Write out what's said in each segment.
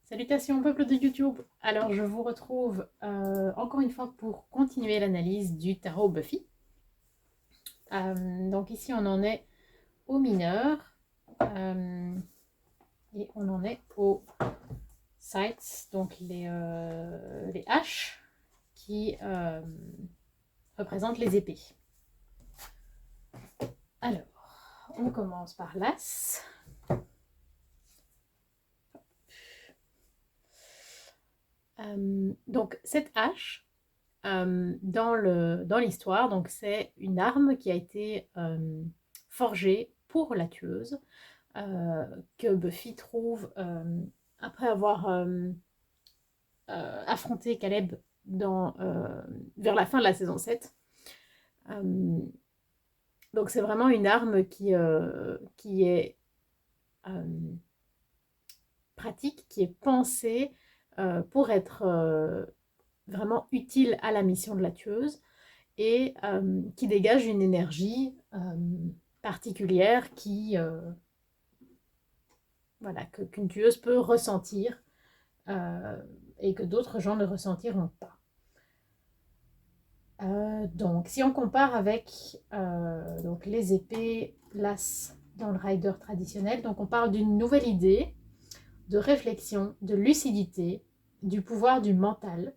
Salutations peuple de YouTube. Alors je vous retrouve encore une fois pour continuer l'analyse du tarot Buffy. Donc ici on en est au mineur et on en est aux sights, donc les haches qui représentent les épées. Alors on commence par l'as. Donc cette hache, dans l'histoire, donc c'est une arme qui a été forgée pour la tueuse, que Buffy trouve après avoir affronté Caleb vers la fin de la saison 7. Donc c'est vraiment une arme qui est pratique, qui est pensée pour être vraiment utile à la mission de la tueuse et qui dégage une énergie particulière voilà, qu'une tueuse peut ressentir et que d'autres gens ne ressentiront pas. Donc, si on compare avec donc les épées, l'as dans le rider traditionnel, donc on parle d'une nouvelle idée, de réflexion, de lucidité, du pouvoir du mental.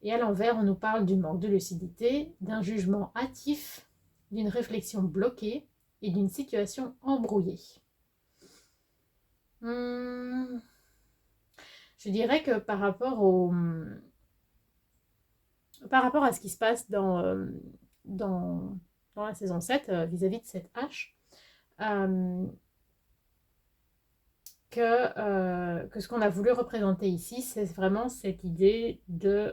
Et à l'envers, on nous parle du manque de lucidité, d'un jugement hâtif, d'une réflexion bloquée et d'une situation embrouillée. Je dirais que par rapport à ce qui se passe dans la saison 7, vis-à-vis de cette hache, que ce qu'on a voulu représenter ici, c'est vraiment cette idée de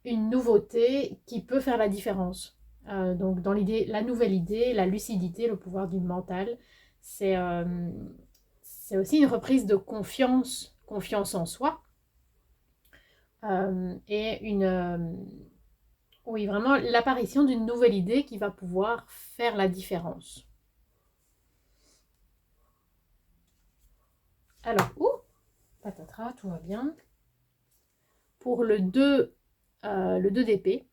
une nouveauté qui peut faire la différence. Donc dans l'idée, la nouvelle idée, la lucidité, le pouvoir du mental, c'est aussi une reprise de confiance en soi, et oui, vraiment l'apparition d'une nouvelle idée qui va pouvoir faire la différence. Alors, patatras, tout va bien. Pour le 2 d'épée,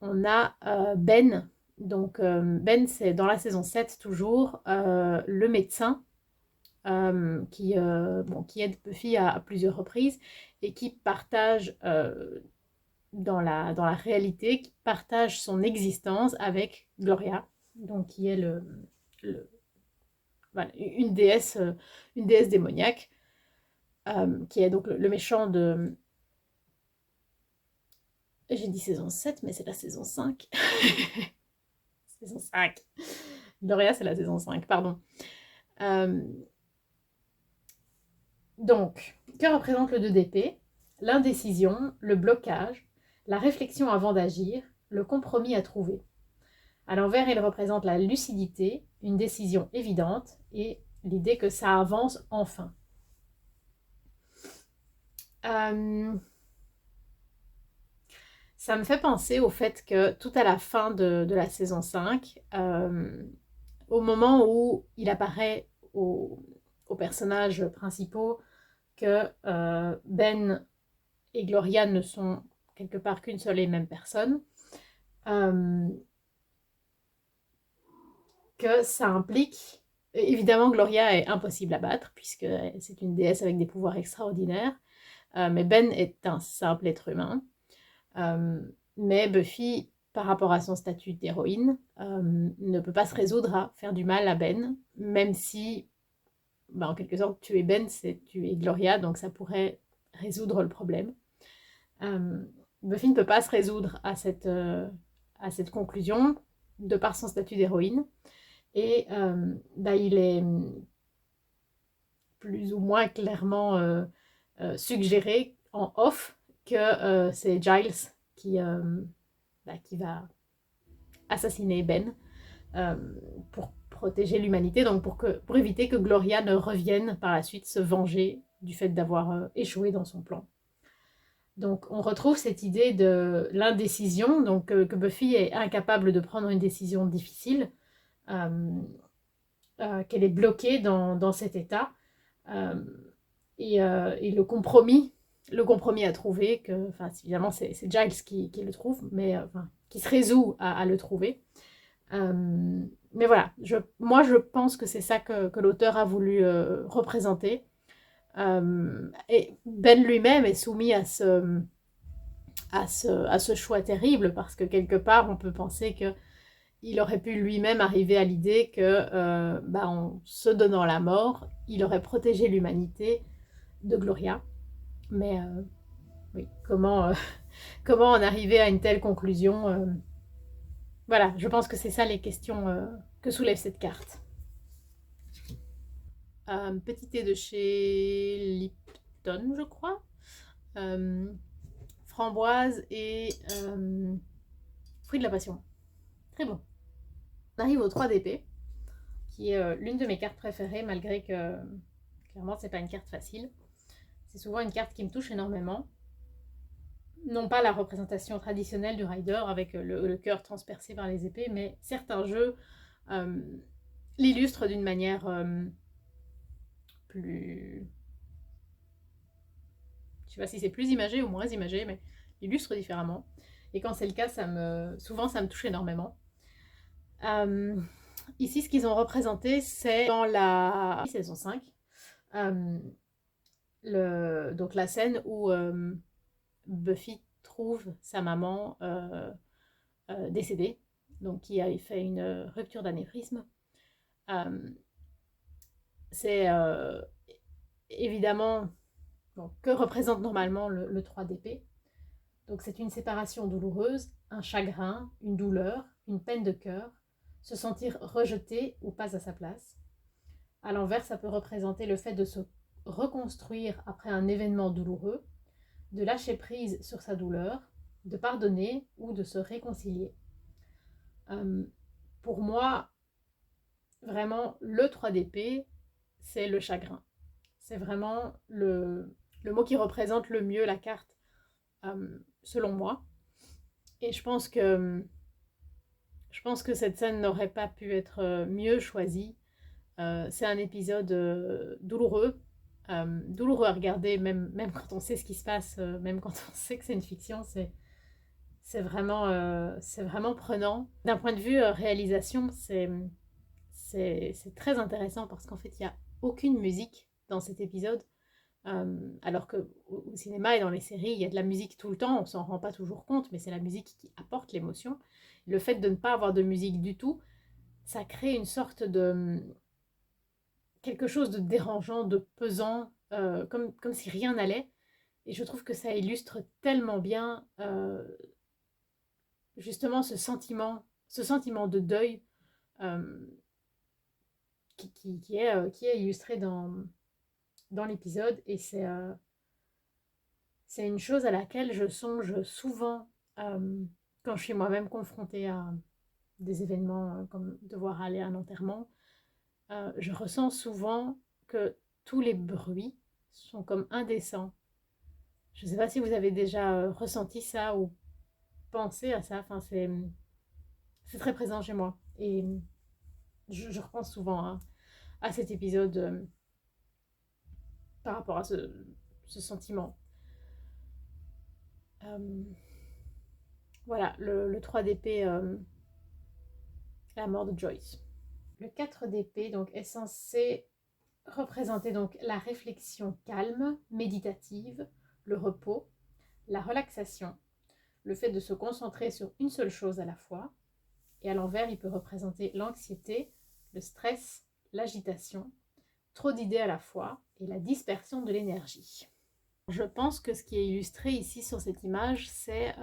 on a Ben. Donc Ben, c'est dans la saison 7 toujours, le médecin qui aide Buffy à plusieurs reprises et qui partage dans la réalité, qui partage son existence avec Gloria, donc qui est voilà, une déesse démoniaque, qui est donc le méchant de... J'ai dit saison 7, mais c'est la saison 5. Saison 5. Gloria, c'est la saison 5, pardon. Donc, que représente le 2 d'épée? L'indécision, le blocage, la réflexion avant d'agir, le compromis à trouver. À l'envers, il représente la lucidité, une décision évidente et l'idée que ça avance enfin. Ça me fait penser au fait que tout à la fin de la saison 5, au moment où il apparaît aux personnages principaux que Ben et Gloria ne sont quelque part qu'une seule et même personne, que ça implique... Évidemment, Gloria est impossible à battre, puisque c'est une déesse avec des pouvoirs extraordinaires, mais Ben est un simple être humain. Mais Buffy, par rapport à son statut d'héroïne, ne peut pas se résoudre à faire du mal à Ben, même si, en quelque sorte, tuer Ben, c'est tuer Gloria, donc ça pourrait résoudre le problème. Buffy ne peut pas se résoudre à cette conclusion, de par son statut d'héroïne, et il est plus ou moins clairement suggéré en off que c'est Giles qui va assassiner Ben pour protéger l'humanité, donc pour éviter que Gloria ne revienne par la suite se venger du fait d'avoir échoué dans son plan. Donc on retrouve cette idée de l'indécision, donc que Buffy est incapable de prendre une décision difficile, qu'elle est bloquée dans cet état, et le compromis à trouver, que, enfin, évidemment, c'est Giles qui le trouve, mais enfin, qui se résout à le trouver. Mais voilà, moi je pense que c'est ça que l'auteur a voulu représenter. Et Ben lui-même est soumis à ce choix terrible, parce que quelque part on peut penser qu'il aurait pu lui-même arriver à l'idée que, en se donnant la mort, il aurait protégé l'humanité de Gloria. Mais oui, comment en arriver à une telle conclusion, voilà, je pense que c'est ça les questions que soulève cette carte. Petit thé de chez Lipton, je crois. Euh, Framboise et fruit de la passion. Très bon. On arrive au 3 d'épée, qui est l'une de mes cartes préférées, malgré que clairement c'est pas une carte facile. C'est souvent une carte qui me touche énormément. Non pas la représentation traditionnelle du rider avec le cœur transpercé par les épées, mais certains jeux euh, l'illustrent d'une manière plus... Je sais pas si c'est plus imagé ou moins imagé, mais l'illustre différemment. Et quand c'est le cas, souvent ça me touche énormément. Ici, ce qu'ils ont représenté, c'est dans la saison 5, donc la scène où Buffy trouve sa maman décédée, donc qui avait fait une rupture d'anévrisme. Euh, c'est évidemment donc, que représente normalement le 3 d'épée. Donc c'est une séparation douloureuse, un chagrin, une douleur, une peine de cœur, se sentir rejeté ou pas à sa place. À l'envers, ça peut représenter le fait de se reconstruire après un événement douloureux, de lâcher prise sur sa douleur, de pardonner ou de se réconcilier. Pour moi, vraiment, le 3 d'épée, c'est le chagrin. C'est vraiment le mot qui représente le mieux la carte, selon moi. Et je pense que cette scène n'aurait pas pu être mieux choisie. C'est un épisode douloureux à regarder, même quand on sait ce qui se passe, même quand on sait que c'est une fiction, c'est vraiment prenant. D'un point de vue réalisation, c'est très intéressant, parce qu'en fait, il n'y a aucune musique dans cet épisode. Alors qu'au cinéma et dans les séries, il y a de la musique tout le temps, on s'en rend pas toujours compte, mais c'est la musique qui apporte l'émotion. Le fait de ne pas avoir de musique du tout, ça crée une sorte de quelque chose de dérangeant, de pesant, comme si rien n'allait. Et je trouve que ça illustre tellement bien justement ce sentiment de deuil euh, qui est illustré dans l'épisode. Et c'est une chose à laquelle je songe souvent quand je suis moi-même confrontée à des événements comme devoir aller à un enterrement. Je ressens souvent que tous les bruits sont comme indécents. Je ne sais pas si vous avez déjà ressenti ça ou pensé à ça. Enfin, c'est très présent chez moi. Et je repense souvent à cet épisode par rapport à ce sentiment. Euh, voilà, le 3 d'épée, la mort de Joyce. Le 4 d'épée donc, est censé représenter donc la réflexion calme, méditative, le repos, la relaxation, le fait de se concentrer sur une seule chose à la fois. Et à l'envers, il peut représenter l'anxiété, le stress, l'agitation, trop d'idées à la fois et la dispersion de l'énergie. Je pense que ce qui est illustré ici sur cette image, c'est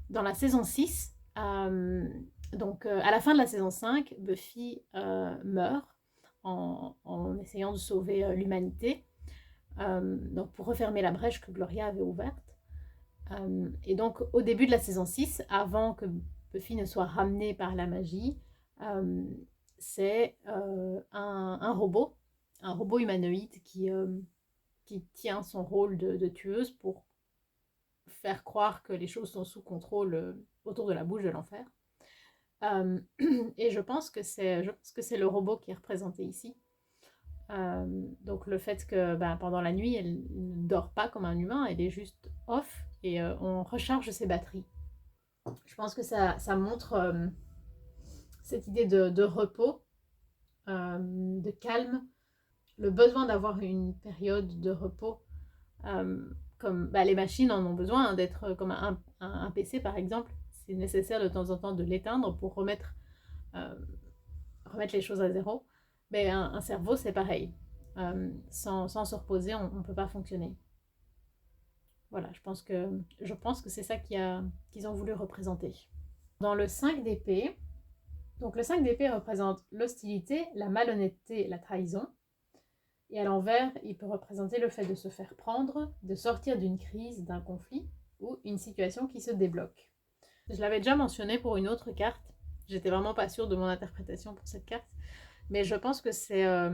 dans la saison 6, donc à la fin de la saison 5, Buffy meurt en essayant de sauver l'humanité, donc pour refermer la brèche que Gloria avait ouverte. Et donc au début de la saison 6, avant que Buffy ne soit ramenée par la magie, c'est un robot humanoïde qui tient son rôle de tueuse pour faire croire que les choses sont sous contrôle autour de la bouche de l'enfer. Et je pense que c'est le robot qui est représenté ici. Donc le fait que pendant la nuit, elle ne dort pas comme un humain, elle est juste off et on recharge ses batteries. Je pense que ça montre cette idée de repos, de calme, le besoin d'avoir une période de repos. Comme les machines en ont besoin, d'être comme un PC par exemple. C'est nécessaire de temps en temps de l'éteindre pour euh, remettre les choses à zéro. Mais un cerveau, c'est pareil. Sans se reposer, on ne peut pas fonctionner. Voilà, je pense que c'est ça qu'ils ont voulu représenter. Dans le 5 d'épée, donc le 5 d'épée représente l'hostilité, la malhonnêteté, la trahison. Et à l'envers, il peut représenter le fait de se faire prendre, de sortir d'une crise, d'un conflit ou une situation qui se débloque. Je l'avais déjà mentionné pour une autre carte. J'étais vraiment pas sûre de mon interprétation pour cette carte. Mais je pense que c'est à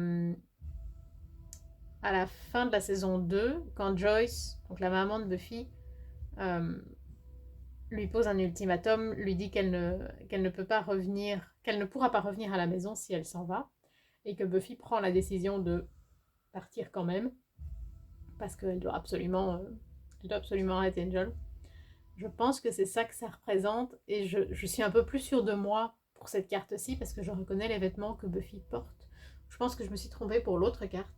la fin de la saison 2, quand Joyce, donc la maman de Buffy, euh, lui pose un ultimatum, lui dit qu'elle ne peut pas revenir, qu'elle ne pourra pas revenir à la maison si elle s'en va, et que Buffy prend la décision de partir quand même, parce qu'elle doit absolument arrêter Angel. Je pense que c'est ça que ça représente, et je suis un peu plus sûre de moi pour cette carte-ci, parce que je reconnais les vêtements que Buffy porte. Je pense que je me suis trompée pour l'autre carte,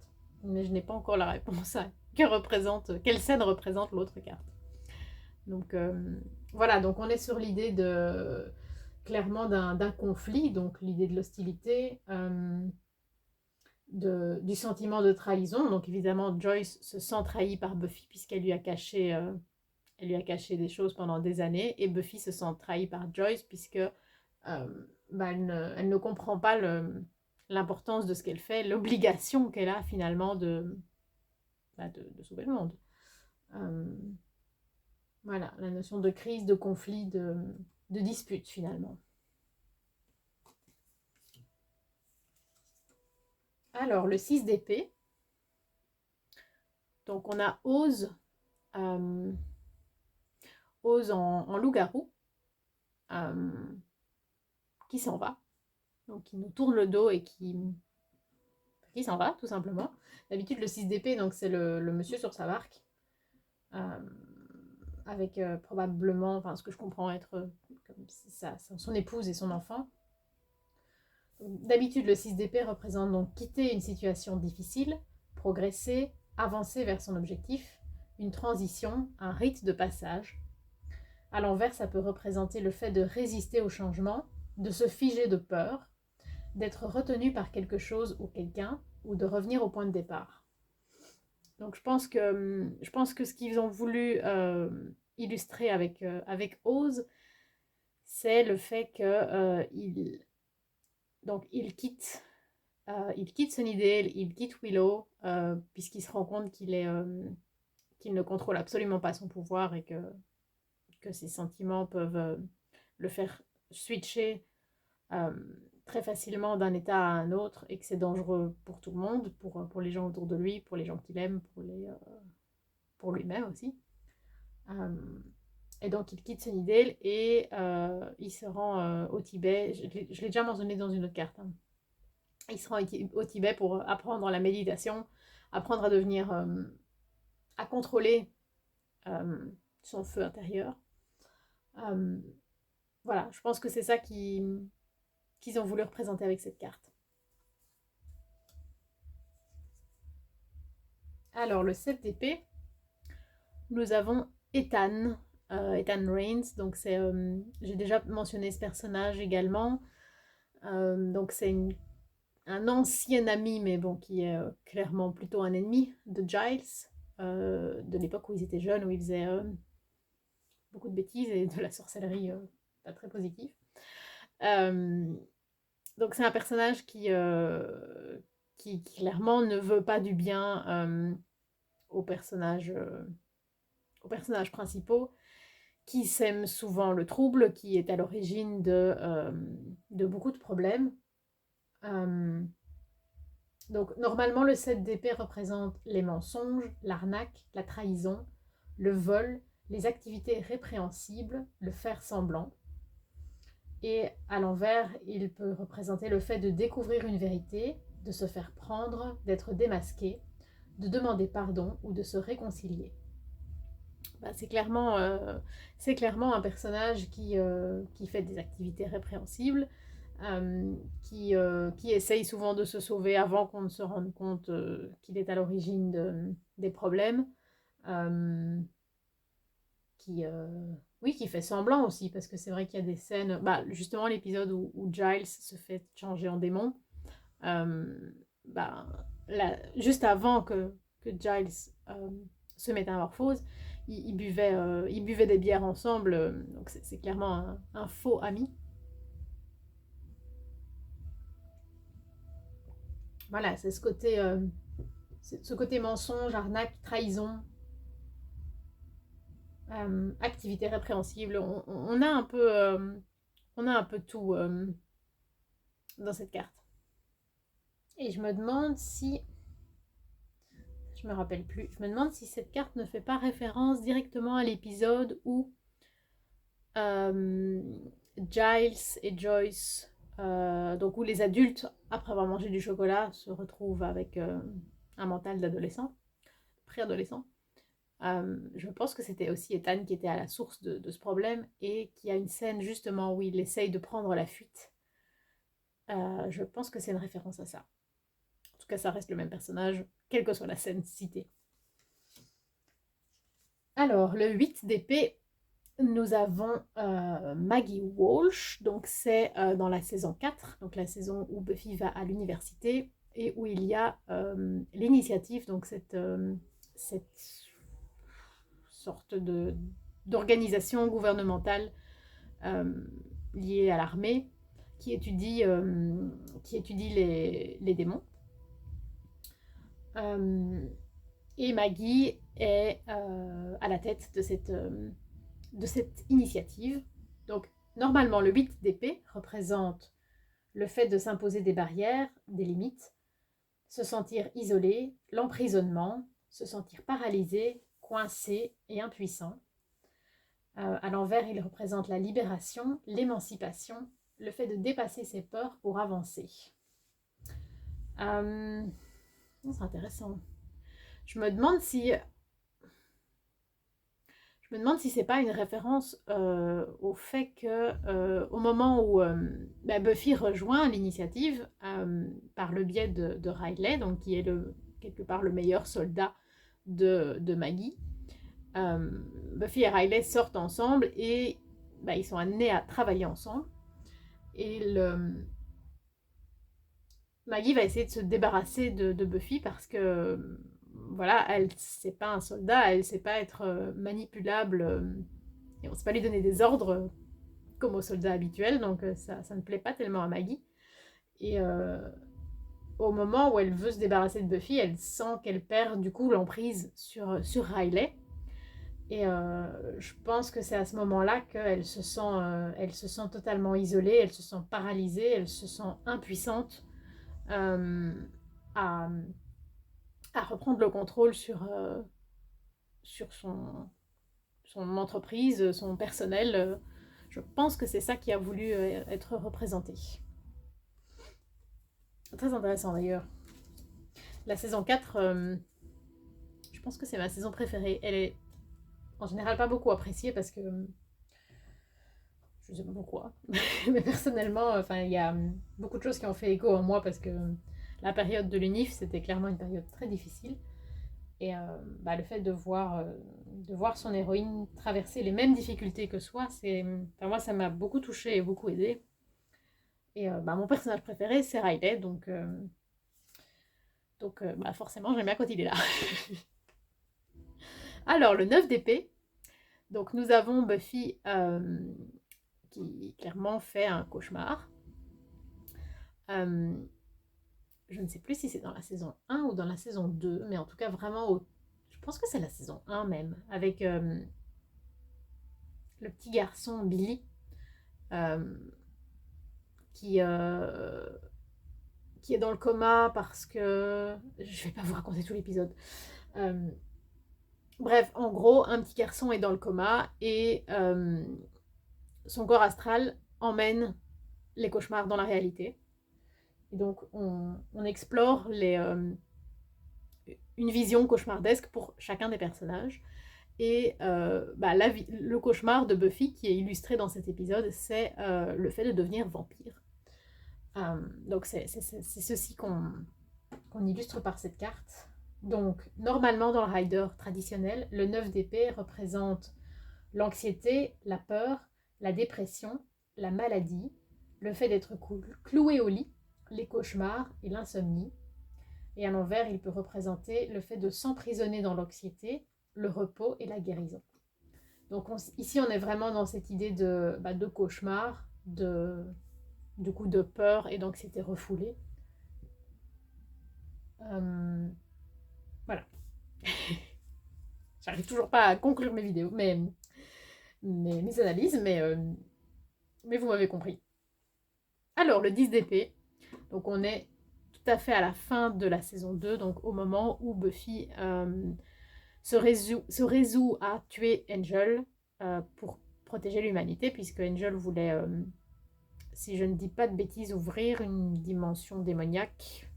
mais je n'ai pas encore la réponse à quelle scène représente l'autre carte. Donc voilà, donc on est sur l'idée clairement d'un conflit, donc l'idée de l'hostilité, du sentiment de trahison. Donc évidemment, Joyce se sent trahie par Buffy puisqu'elle elle lui a caché des choses pendant des années, et Buffy se sent trahie par Joyce puisque elle ne comprend pas l'importance de ce qu'elle fait, l'obligation qu'elle a finalement de sauver le monde. Euh, voilà, la notion de crise, de conflit, de dispute finalement. Alors, le 6 d'épée. Donc, on a euh, Oz en loup-garou, qui s'en va. Donc, qui nous tourne le dos et qui s'en va, tout simplement. D'habitude, le 6 d'épée, donc c'est le monsieur sur sa barque, euh, avec probablement, enfin, ce que je comprends être comme son épouse et son enfant. D'habitude, le 6 d'épée représente donc quitter une situation difficile, progresser, avancer vers son objectif, une transition, un rite de passage. À l'envers, ça peut représenter le fait de résister au changement, de se figer de peur, d'être retenu par quelque chose ou quelqu'un, ou de revenir au point de départ. Donc je pense que ce qu'ils ont voulu illustrer avec Oz, c'est le fait qu'il il quitte Sunnydale, il quitte Willow, puisqu'il se rend compte qu'il ne contrôle absolument pas son pouvoir et que ses sentiments peuvent le faire switcher euh, très facilement d'un état à un autre, et que c'est dangereux pour tout le monde, pour les gens autour de lui, pour les gens qu'il aime, pour lui-même aussi. Et donc il quitte Sunnydale et il se rend au Tibet. Je l'ai déjà mentionné dans une autre carte. Hein. Il se rend au Tibet pour apprendre la méditation, apprendre à contrôler euh, son feu intérieur. Euh, voilà, je pense que c'est ça qu'ils ont voulu représenter avec cette carte. Alors, le 7 d'épée, nous avons Ethan, Ethan Rains. Donc, j'ai déjà mentionné ce personnage également. Donc, c'est un ancien ami, mais bon, qui est clairement plutôt un ennemi de Giles, de l'époque où ils étaient jeunes, où ils faisaient beaucoup de bêtises et de la sorcellerie pas très positive. Euh, donc c'est un personnage qui clairement ne veut pas du bien aux personnages principaux, qui sème souvent le trouble, qui est à l'origine de beaucoup de problèmes. Donc normalement le 7 d'épée représente les mensonges, l'arnaque, la trahison, le vol, les activités répréhensibles, le faire semblant. Et à l'envers, il peut représenter le fait de découvrir une vérité, de se faire prendre, d'être démasqué, de demander pardon ou de se réconcilier. C'est clairement un personnage qui fait des activités répréhensibles, qui essaye souvent de se sauver avant qu'on ne se rende compte qu'il est à l'origine des problèmes, euh, qui fait semblant aussi, parce que c'est vrai qu'il y a des scènes, justement l'épisode où Giles se fait changer en démon, euh, bah, juste avant que Giles se métamorphose, ils buvaient des bières ensemble, donc c'est clairement un faux ami. Voilà, c'est ce côté mensonge, arnaque, trahison, activité répréhensible. On a un peu tout dans cette carte. Et je me demande si, je me rappelle plus, je me demande si cette carte ne fait pas référence directement à l'épisode où Giles et Joyce, donc où les adultes, après avoir mangé du chocolat, se retrouvent avec un mental d'adolescent, préadolescent. Je pense que c'était aussi Ethan qui était à la source de ce problème et qui a une scène justement où il essaye de prendre la fuite. Je pense que c'est une référence à ça. En tout cas, ça reste le même personnage, quelle que soit la scène citée. Alors, le 8 d'épée, nous avons Maggie Walsh, donc c'est dans la saison 4, donc la saison où Buffy va à l'université et où il y a l'initiative, donc cette sorte d'organisation gouvernementale liée à l'armée qui étudie les démons. Et Maggie est à la tête de cette initiative. Donc, normalement, le 8 d'épée représente le fait de s'imposer des barrières, des limites, se sentir isolé, l'emprisonnement, se sentir paralysé, coincé et impuissant. À l'envers, il représente la libération, l'émancipation, le fait de dépasser ses peurs pour avancer. C'est intéressant. Je me demande si c'est pas une référence au fait que au moment où Buffy rejoint l'initiative par le biais de Riley, donc qui est quelque part le meilleur soldat de Maggie, Buffy et Riley sortent ensemble et ils sont amenés à travailler ensemble. Et Maggie va essayer de se débarrasser de Buffy parce que voilà, elle sait pas un soldat, elle sait pas être manipulable et on sait pas lui donner des ordres comme aux soldats habituels, donc ça ne plaît pas tellement à Maggie. Et au moment où elle veut se débarrasser de Buffy, elle sent qu'elle perd du coup l'emprise sur Riley. Et je pense que c'est à ce moment-là qu'elle se sent totalement isolée, elle se sent paralysée, elle se sent impuissante à, à reprendre le contrôle sur son entreprise, son personnel. Je pense que c'est ça qui a voulu être représenté. Très intéressant d'ailleurs. La saison 4, je pense que c'est ma saison préférée. Elle est en général pas beaucoup appréciée parce que je sais pas pourquoi, mais personnellement, il y a beaucoup de choses qui ont fait écho en moi parce que la période de l'UNIF, c'était clairement une période très difficile. Et le fait de voir son héroïne traverser les mêmes difficultés que soi, moi, ça m'a beaucoup touchée et beaucoup aidée. Et mon personnage préféré, c'est Riley, donc forcément, j'aime bien quand il est là. Alors, le 9 d'épée. Donc, nous avons Buffy qui clairement fait un cauchemar. Je ne sais plus si c'est dans la saison 1 ou dans la saison 2, mais en tout cas, vraiment, je pense que c'est la saison 1 même, avec le petit garçon Billy, qui est dans le coma parce que... Je vais pas vous raconter tout l'épisode. Bref, en gros, un petit garçon est dans le coma et son corps astral emmène les cauchemars dans la réalité. Et donc, on explore une vision cauchemardesque pour chacun des personnages. Et le cauchemar de Buffy, qui est illustré dans cet épisode, c'est le fait de devenir vampire. Donc c'est ceci qu'on illustre par cette carte. Donc normalement dans le rider traditionnel, le 9 d'épée représente l'anxiété, la peur, la dépression, la maladie, le fait d'être cloué au lit, les cauchemars et l'insomnie. Et à l'envers, il peut représenter le fait de s'emprisonner dans l'anxiété, le repos et la guérison. Donc ici, on est vraiment dans cette idée de cauchemar, du coup de peur et d'anxiété refoulée. Voilà. J'arrive toujours pas à conclure mes vidéos, mes analyses, mais vous m'avez compris. Alors, le 10 d'épée. Donc, on est tout à fait à la fin de la saison 2, donc au moment où Buffy se résout à tuer Angel pour protéger l'humanité, puisque Angel voulait, si je ne dis pas de bêtises, ouvrir une dimension démoniaque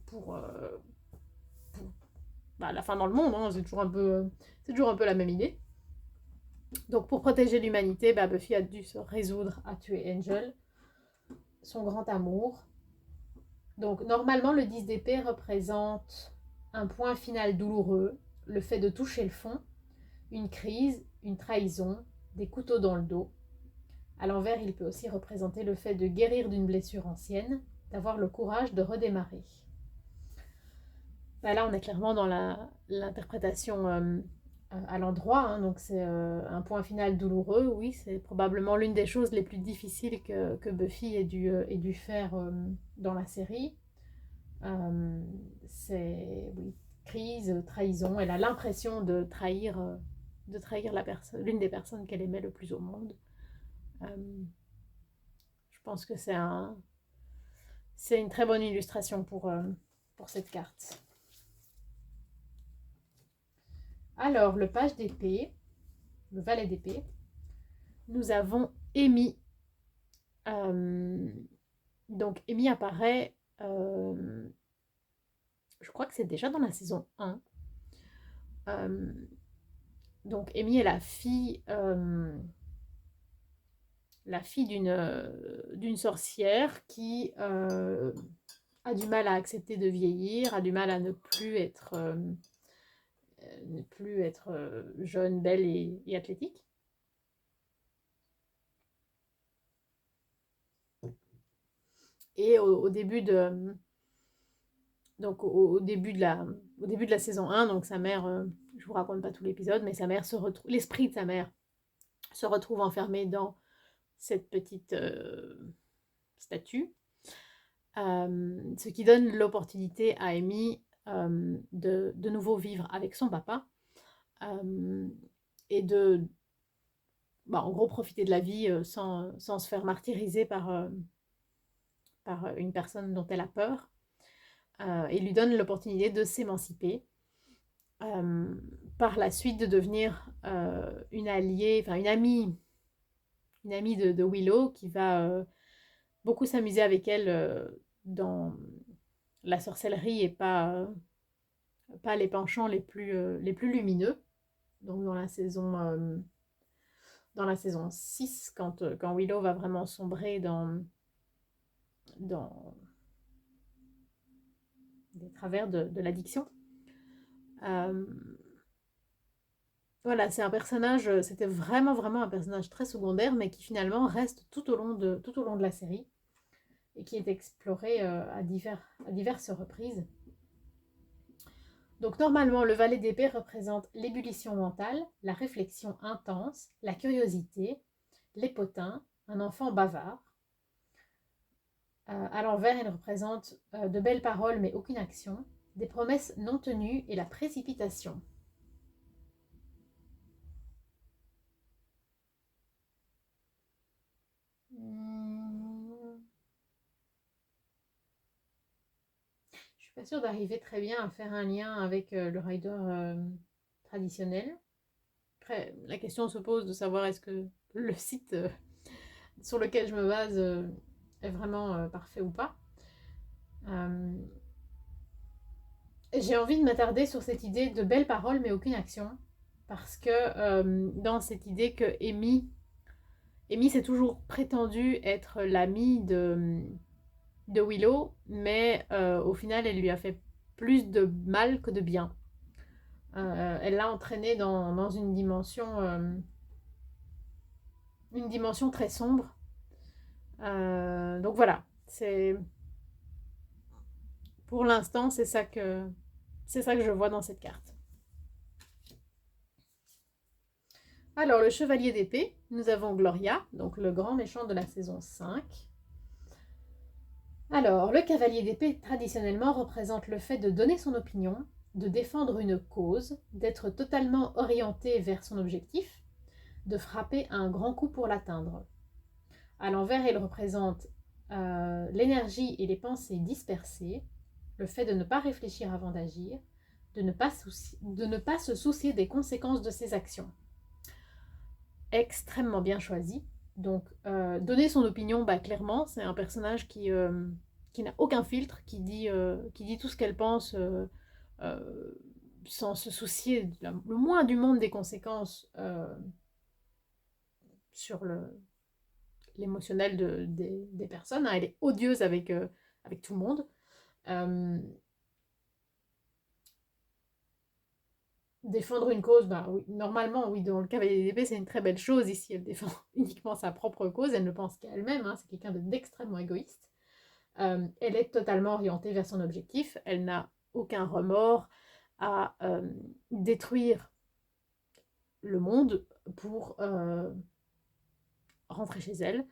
pour la fin dans le monde, hein, c'est toujours un peu la même idée. Donc pour protéger l'humanité, Buffy a dû se résoudre à tuer Angel, son grand amour. Donc normalement le 10 d'épée représente un point final douloureux, le fait de toucher le fond, une crise, une trahison, des couteaux dans le dos. À l'envers, il peut aussi représenter le fait de guérir d'une blessure ancienne, d'avoir le courage de redémarrer. Là, on est clairement dans l'interprétation à l'endroit, hein, donc c'est un point final douloureux. Oui, c'est probablement l'une des choses les plus difficiles que Buffy ait dû faire dans la série. C'est crise, trahison. Elle a l'impression de trahir l'une des personnes qu'elle aimait le plus au monde. Je pense que c'est une très bonne illustration pour cette carte. Alors, le page d'épée, le valet d'épée, nous avons Amy. Donc, Amy apparaît, je crois que c'est déjà dans la saison 1. Donc, Amy est la fille d'une sorcière qui a du mal à accepter de vieillir, a du mal à ne plus être jeune, belle et athlétique. Et au début de la saison 1, donc sa mère, je vous raconte pas tout l'épisode, mais l'esprit de sa mère se retrouve enfermé dans cette petite statue, ce qui donne l'opportunité à Amy de nouveau vivre avec son papa et en gros profiter de la vie sans se faire martyriser par une personne dont elle a peur. Et lui donne l'opportunité de s'émanciper, par la suite de devenir une amie de Willow, qui va beaucoup s'amuser avec elle dans la sorcellerie et pas les penchants les plus lumineux. Donc dans la saison 6, quand Willow va vraiment sombrer dans des travers de l'addiction. Voilà, c'était vraiment, vraiment un personnage très secondaire, mais qui finalement reste tout au long de la série et qui est exploré à diverses reprises. Donc normalement, le valet d'épée représente l'ébullition mentale, la réflexion intense, la curiosité, les potins, un enfant bavard. À l'envers, il représente de belles paroles mais aucune action, des promesses non tenues et la précipitation. Je suis pas sûre d'arriver très bien à faire un lien avec le rider traditionnel. Après, la question se pose de savoir est-ce que le site sur lequel je me base est vraiment parfait ou pas. Euh, j'ai envie de m'attarder sur cette idée de belles paroles mais aucune action. Parce que dans cette idée que Amy s'est toujours prétendu être l'amie de Willow, mais au final, elle lui a fait plus de mal que de bien. Elle l'a entraîné dans une dimension très sombre. Donc voilà, pour l'instant, c'est ça que je vois dans cette carte. Alors, le chevalier d'épée, nous avons Gloria, donc le grand méchant de la saison 5. Alors, le cavalier d'épée traditionnellement représente le fait de donner son opinion, de défendre une cause, d'être totalement orienté vers son objectif, de frapper un grand coup pour l'atteindre. À l'envers, il représente l'énergie et les pensées dispersées, le fait de ne pas réfléchir avant d'agir, de ne pas se soucier des conséquences de ses actions. Extrêmement bien choisi. Donc, donner son opinion, bah, clairement, c'est un personnage qui n'a aucun filtre, qui dit tout ce qu'elle pense euh, sans se soucier le moins du monde des conséquences sur l'émotionnel des personnes. Hein. Elle est odieuse avec tout le monde. Euh, Défendre une cause, bah oui, normalement, oui, dans le cavalier d'épée, c'est une très belle chose. Ici, elle défend uniquement sa propre cause, elle ne pense qu'à elle-même, hein, c'est quelqu'un d'extrêmement égoïste. Elle est totalement orientée vers son objectif, elle n'a aucun remords à détruire le monde pour rentrer chez elle.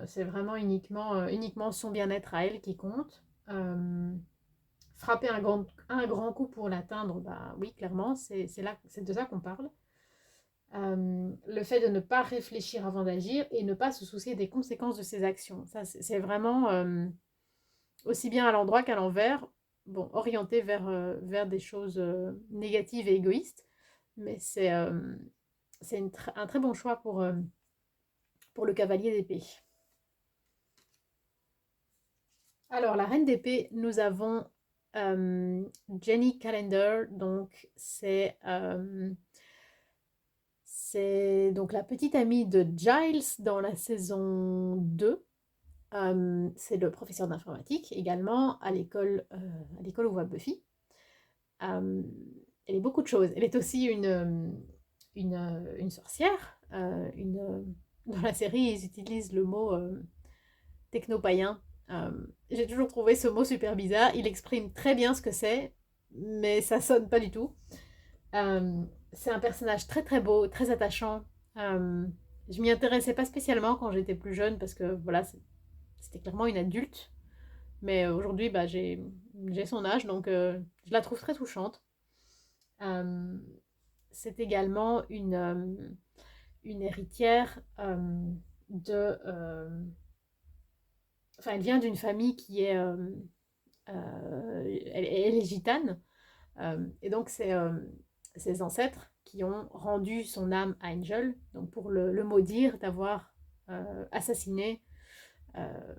C'est vraiment uniquement son bien-être à elle qui compte. Frapper un grand coup pour l'atteindre, bah oui, clairement, c'est de ça qu'on parle. Le fait de ne pas réfléchir avant d'agir et ne pas se soucier des conséquences de ses actions. Ça, c'est vraiment aussi bien à l'endroit qu'à l'envers, bon, orienté vers des choses négatives et égoïstes, mais c'est un très bon choix pour le cavalier d'épée. Alors, la reine d'épée, nous avons Jenny Calendar, donc c'est donc la petite amie de Giles dans la saison 2. C'est le professeur d'informatique également à l'école où va Buffy. Euh, elle est beaucoup de choses. Elle est aussi une sorcière. Dans la série, ils utilisent le mot techno-païen. J'ai toujours trouvé ce mot super bizarre. Il exprime très bien ce que c'est, mais ça sonne pas du tout. Euh, c'est un personnage très très beau, très attachant. Euh, je m'y intéressais pas spécialement quand j'étais plus jeune parce que voilà, c'était clairement une adulte. Mais aujourd'hui, bah, j'ai son âge, donc je la trouve très touchante. Euh, c'est également une héritière de... Enfin, elle vient d'une famille qui est... elle est gitane. Et donc, c'est ses ancêtres qui ont rendu son âme à Angel, donc pour le maudire d'avoir assassiné euh,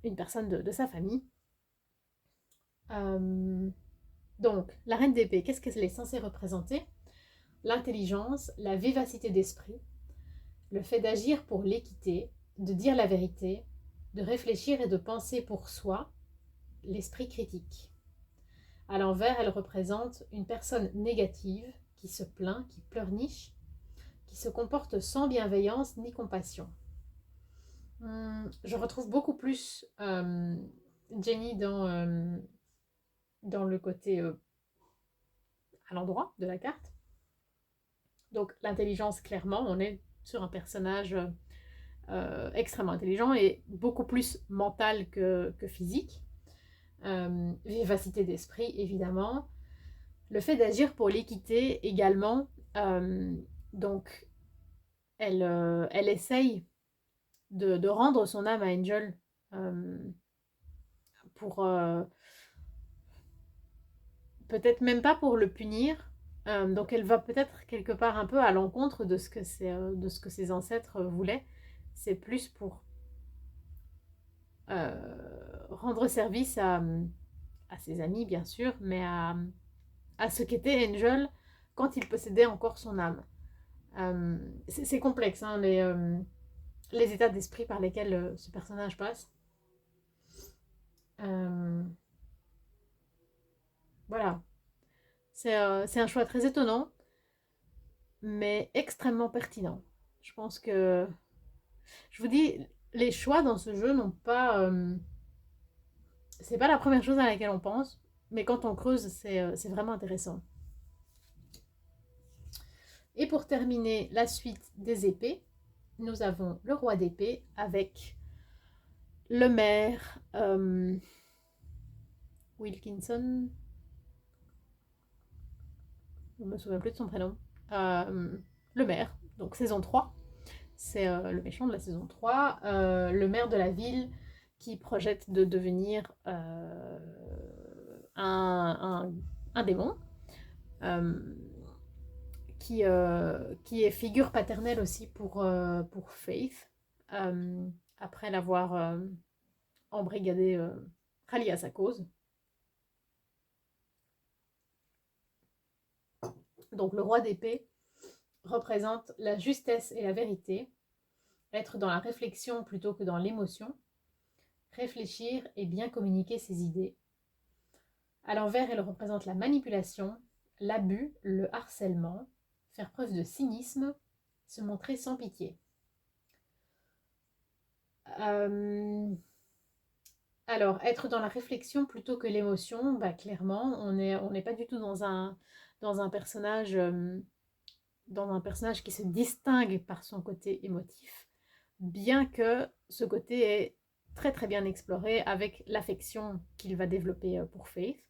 une personne de sa famille. Euh, donc, la reine d'épée, qu'est-ce qu'elle est censée représenter? L'intelligence, la vivacité d'esprit, le fait d'agir pour l'équité, de dire la vérité, de réfléchir et de penser pour soi, l'esprit critique. À l'envers, elle représente une personne négative qui se plaint, qui pleurniche, qui se comporte sans bienveillance ni compassion. Je retrouve beaucoup plus Jenny dans le côté à l'endroit de la carte. Donc l'intelligence, clairement, on est sur un personnage extrêmement intelligent et beaucoup plus mental que physique. Vivacité d'esprit, évidemment. Le fait d'agir pour l'équité également. Donc, elle essaye de rendre son âme à Angel euh, pour peut-être même pas pour le punir. Donc, elle va peut-être quelque part un peu à l'encontre de ce que ses ancêtres voulaient. C'est plus pour rendre service à ses amis, bien sûr, mais à ce qu'était Angel quand il possédait encore son âme. C'est complexe, hein, les états d'esprit par lesquels ce personnage passe. Euh, voilà. C'est un choix très étonnant, mais extrêmement pertinent. Je pense que... Je vous dis, les choix dans ce jeu n'ont pas... c'est pas la première chose à laquelle on pense, mais quand on creuse, c'est vraiment intéressant. Et pour terminer la suite des épées, nous avons le roi d'épée avec le maire Wilkinson. Je ne me souviens plus de son prénom. Le maire, donc saison 3. C'est le méchant de la saison 3. Le maire de la ville qui projette de devenir un démon. Qui est figure paternelle aussi pour Faith, après l'avoir embrigadé, rallié à sa cause. Donc le roi d'épée représente la justesse et la vérité, être dans la réflexion plutôt que dans l'émotion, réfléchir et bien communiquer ses idées. À l'envers, elle représente la manipulation, l'abus, le harcèlement, faire preuve de cynisme, se montrer sans pitié. Alors, être dans la réflexion plutôt que l'émotion, bah, clairement, on n'est pas du tout dans un personnage, qui se distingue par son côté émotif, bien que ce côté est très très bien exploré avec l'affection qu'il va développer pour Faith.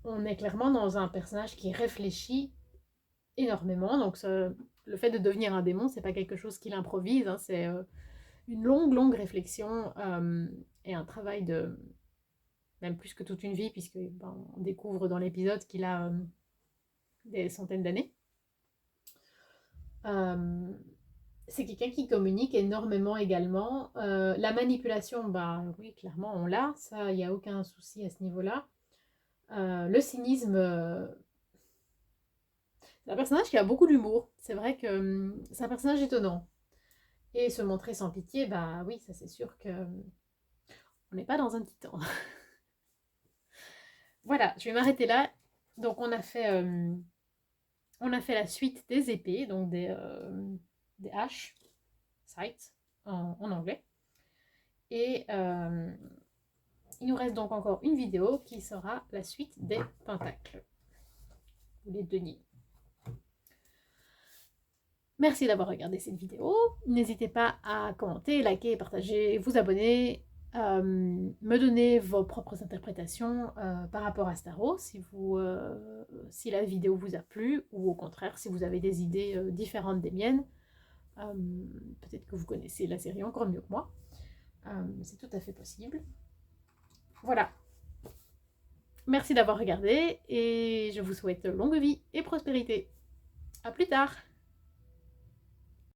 On est clairement dans un personnage qui réfléchit énormément, donc le fait de devenir un démon, c'est pas quelque chose qu'il improvise, hein, c'est une longue réflexion et un travail de même plus que toute une vie, puisque on découvre dans l'épisode qu'il a des centaines d'années. C'est quelqu'un qui communique énormément également. La manipulation, bah oui, clairement, on l'a, ça, il n'y a aucun souci à ce niveau-là. Le cynisme, c'est un personnage qui a beaucoup d'humour. C'est vrai que c'est un personnage étonnant. Et se montrer sans pitié, bah oui, ça c'est sûr que on n'est pas dans un titan. Voilà, je vais m'arrêter là. Donc on a fait la suite des épées, donc des haches, scythes en anglais. Et il nous reste donc encore une vidéo qui sera la suite des pentacles, ou les deniers. Merci d'avoir regardé cette vidéo. N'hésitez pas à commenter, liker, partager, vous abonner, me donner vos propres interprétations par rapport à Starro, si la vidéo vous a plu, ou au contraire, si vous avez des idées différentes des miennes. Peut-être que vous connaissez la série encore mieux que moi. C'est tout à fait possible. Voilà. Merci d'avoir regardé et je vous souhaite longue vie et prospérité. À plus tard!